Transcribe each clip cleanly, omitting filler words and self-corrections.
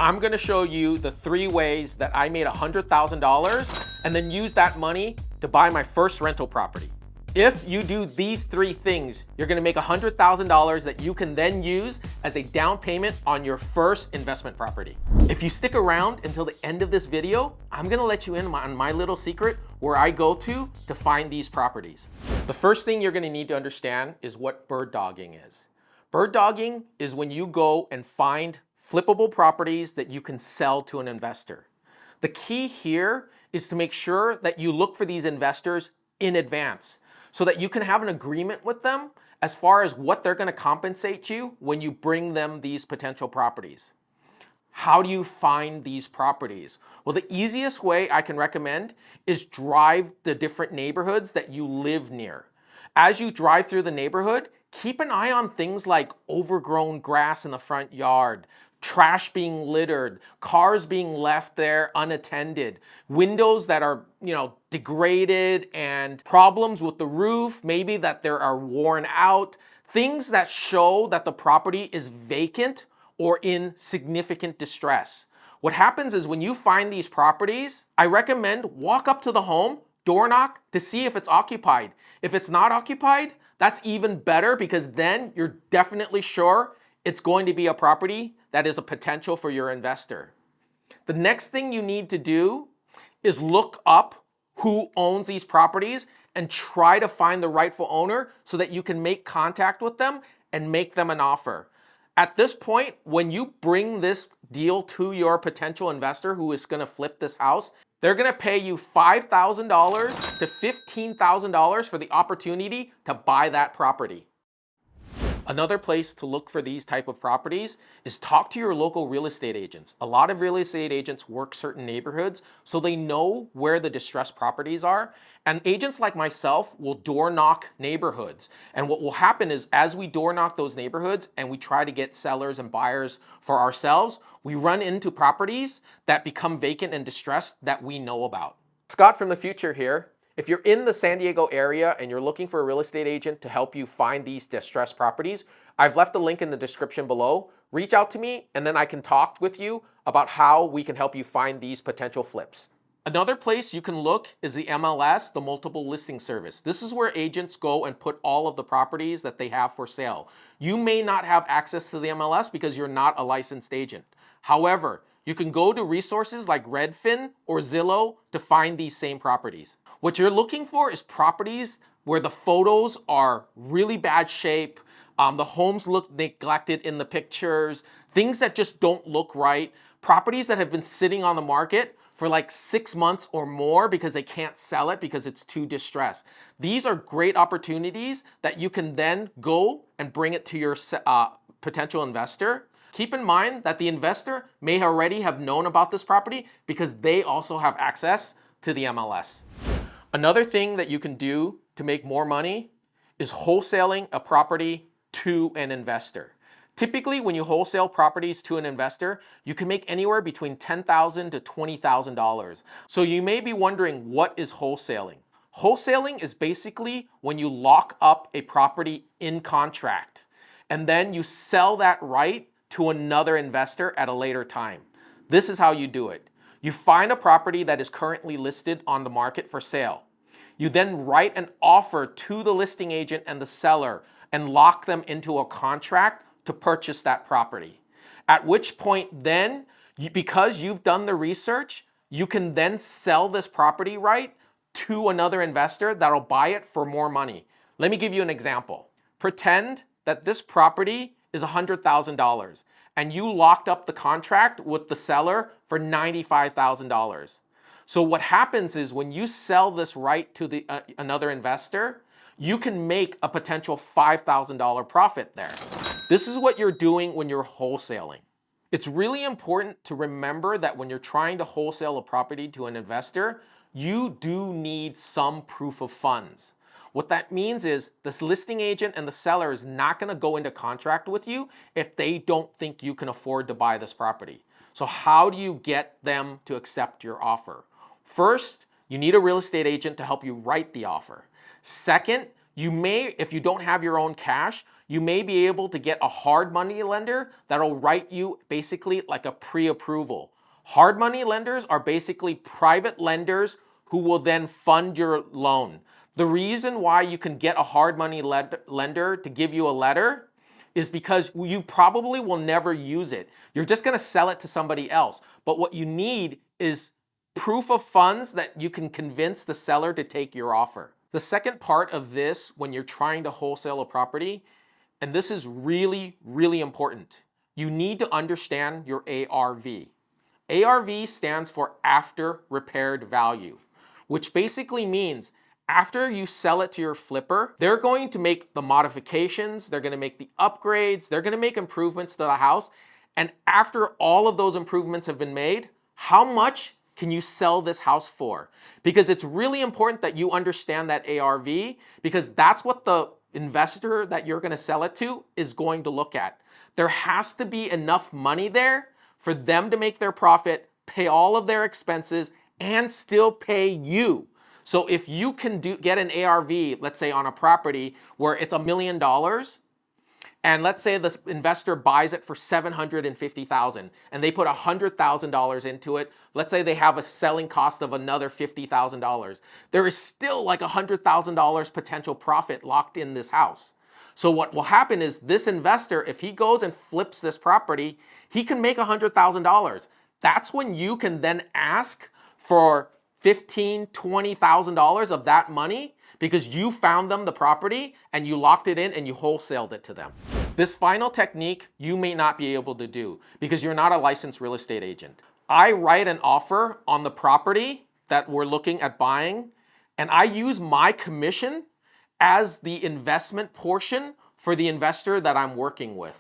I'm gonna show you the 3 ways that I made $100,000 and then use that money to buy my first rental property. If you do these 3 things, you're gonna make $100,000 that you can then use as a down payment on your first investment property. If you stick around until the end of this video, I'm gonna let you in on my little secret where I go to find these properties. The first thing you're gonna need to understand is what bird dogging is. Bird dogging is when you go and find flippable properties that you can sell to an investor. The key here is to make sure that you look for these investors in advance so that you can have an agreement with them as far as what they're going to compensate you when you bring them these potential properties. How do you find these properties? Well, the easiest way I can recommend is drive the different neighborhoods that you live near. As you drive through the neighborhood, keep an eye on things like overgrown grass in the front yard, trash being littered, cars being left there unattended, windows that are, degraded, and problems with the roof, maybe that they are worn out, things that show that the property is vacant or in significant distress. What happens is when you find these properties, I recommend walk up to the home, door knock to see if it's occupied. If it's not occupied, that's even better because then you're definitely sure it's going to be a property that is a potential for your investor. The next thing you need to do is look up who owns these properties and try to find the rightful owner so that you can make contact with them and make them an offer. At this point, when you bring this deal to your potential investor who is going to flip this house, they're going to pay you $5,000 to $15,000 for the opportunity to buy that property. Another place to look for these type of properties is talk to your local real estate agents. A lot of real estate agents work certain neighborhoods, so they know where the distressed properties are. And agents like myself will door knock neighborhoods. And what will happen is as we door knock those neighborhoods and we try to get sellers and buyers for ourselves, we run into properties that become vacant and distressed that we know about. Scott from the future here. If you're in the San Diego area and you're looking for a real estate agent to help you find these distressed properties, I've left a link in the description below. Reach out to me and then I can talk with you about how we can help you find these potential flips. Another place you can look is the MLS, the multiple listing service. This is where agents go and put all of the properties that they have for sale. You may not have access to the MLS because you're not a licensed agent. However, you can go to resources like Redfin or Zillow to find these same properties. What you're looking for is properties where the photos are really bad shape, the homes look neglected in the pictures, things that just don't look right, properties that have been sitting on the market for like 6 months or more because they can't sell it because it's too distressed. These are great opportunities that you can then go and bring it to your potential investor. Keep in mind that the investor may already have known about this property because they also have access to the MLS. Another thing that you can do to make more money is wholesaling a property to an investor. Typically, when you wholesale properties to an investor, you can make anywhere between $10,000 to $20,000. So you may be wondering, what is wholesaling? Wholesaling is basically when you lock up a property in contract and then you sell that right to another investor at a later time. This is how you do it. You find a property that is currently listed on the market for sale. You then write an offer to the listing agent and the seller and lock them into a contract to purchase that property. At which point then, because you've done the research, you can then sell this property right to another investor that'll buy it for more money. Let me give you an example. Pretend that this property is $100,000 and you locked up the contract with the seller for $95,000. So what happens is when you sell this right to another investor, you can make a potential $5,000 profit there. This is what you're doing when you're wholesaling. It's really important to remember that when you're trying to wholesale a property to an investor, you do need some proof of funds. What that means is this listing agent and the seller is not going to go into contract with you if they don't think you can afford to buy this property. So how do you get them to accept your offer? First, you need a real estate agent to help you write the offer. Second, you may, if you don't have your own cash, you may be able to get a hard money lender that'll write you basically like a pre-approval. Hard money lenders are basically private lenders who will then fund your loan. The reason why you can get a hard money lender to give you a letter is because you probably will never use it. You're just gonna sell it to somebody else. But what you need is proof of funds that you can convince the seller to take your offer. The second part of this, when you're trying to wholesale a property, and this is really, really important, you need to understand your ARV. ARV stands for after repaired value, which basically means after you sell it to your flipper, they're going to make the modifications, they're going to make the upgrades, they're going to make improvements to the house. And after all of those improvements have been made, how much can you sell this house for? Because it's really important that you understand that ARV, because that's what the investor that you're going to sell it to is going to look at. There has to be enough money there for them to make their profit, pay all of their expenses, and still pay you. So if you can get an ARV, let's say on a property where it's $1 million, and let's say the investor buys it for $750,000 and they put $100,000 into it. Let's say they have a selling cost of another $50,000. There is still like $100,000 potential profit locked in this house. So what will happen is this investor, if he goes and flips this property, he can make $100,000. That's when you can then ask for $15,000, $20,000 of that money because you found them the property and you locked it in and you wholesaled it to them. This final technique you may not be able to do because you're not a licensed real estate agent. I write an offer on the property that we're looking at buying, and I use my commission as the investment portion for the investor that I'm working with.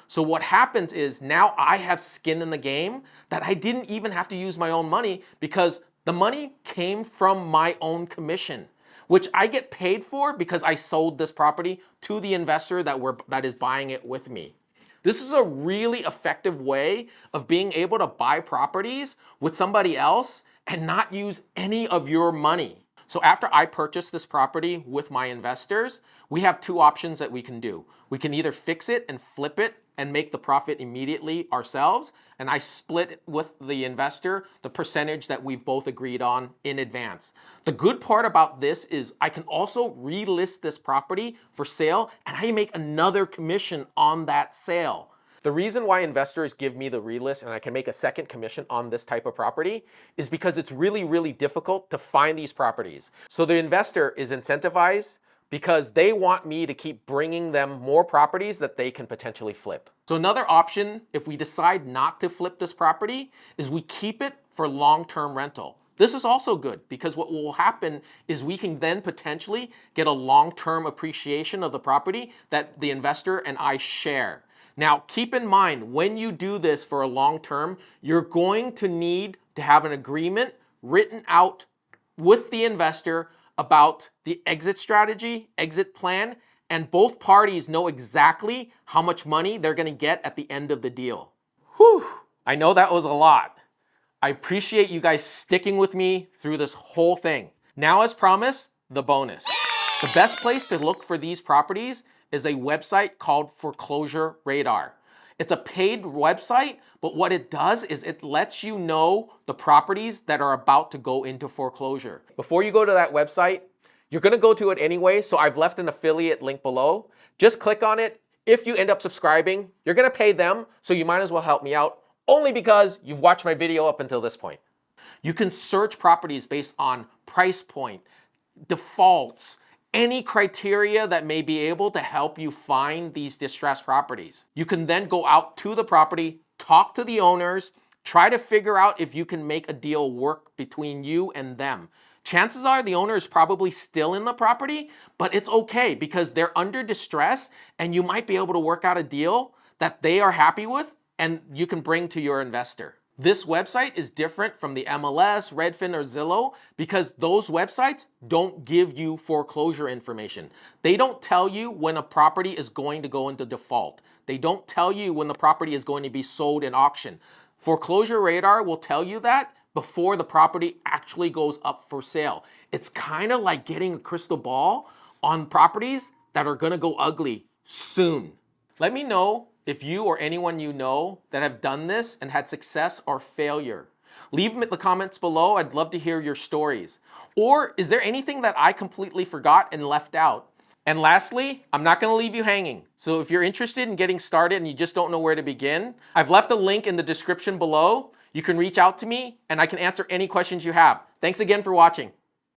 So what happens is now I have skin in the game that I didn't even have to use my own money because the money came from my own commission, which I get paid for because I sold this property to the investor that is buying it with me. This is a really effective way of being able to buy properties with somebody else and not use any of your money. So after I purchase this property with my investors, we have two options that we can do. We can either fix it and flip it and make the profit immediately ourselves, and I split with the investor the percentage that we've both agreed on in advance. The good part about this is I can also relist this property for sale and I make another commission on that sale. The reason why investors give me the relist and I can make a second commission on this type of property is because it's really, really difficult to find these properties. So the investor is incentivized because they want me to keep bringing them more properties that they can potentially flip. So another option, if we decide not to flip this property, is we keep it for long-term rental. This is also good because what will happen is we can then potentially get a long-term appreciation of the property that the investor and I share. Now, keep in mind, when you do this for a long term, you're going to need to have an agreement written out with the investor about the exit strategy, exit plan, and both parties know exactly how much money they're going to get at the end of the deal. Whew, I know that was a lot. I appreciate you guys sticking with me through this whole thing. Now, as promised, the bonus. The best place to look for these properties is a website called Foreclosure Radar. It's a paid website, but what it does is it lets you know the properties that are about to go into foreclosure. Before you go to that website, you're gonna go to it anyway, so I've left an affiliate link below. Just click on it. If you end up subscribing, you're gonna pay them, so you might as well help me out, only because you've watched my video up until this point. You can search properties based on price point, defaults, any criteria that may be able to help you find these distressed properties. You can then go out to the property, talk to the owners, try to figure out if you can make a deal work between you and them. Chances are the owner is probably still in the property, but it's okay because they're under distress and you might be able to work out a deal that they are happy with and you can bring to your investor. This website is different from the MLS, Redfin, or Zillow because those websites don't give you foreclosure information. They don't tell you when a property is going to go into default. They don't tell you when the property is going to be sold in auction. Foreclosure Radar will tell you that before the property actually goes up for sale. It's kind of like getting a crystal ball on properties that are going to go ugly soon. Let me know if you or anyone you know that have done this and had success or failure. Leave them in the comments below. I'd love to hear your stories. Or is there anything that I completely forgot and left out? And lastly, I'm not going to leave you hanging. So if you're interested in getting started and you just don't know where to begin, I've left a link in the description below. You can reach out to me and I can answer any questions you have. Thanks again for watching.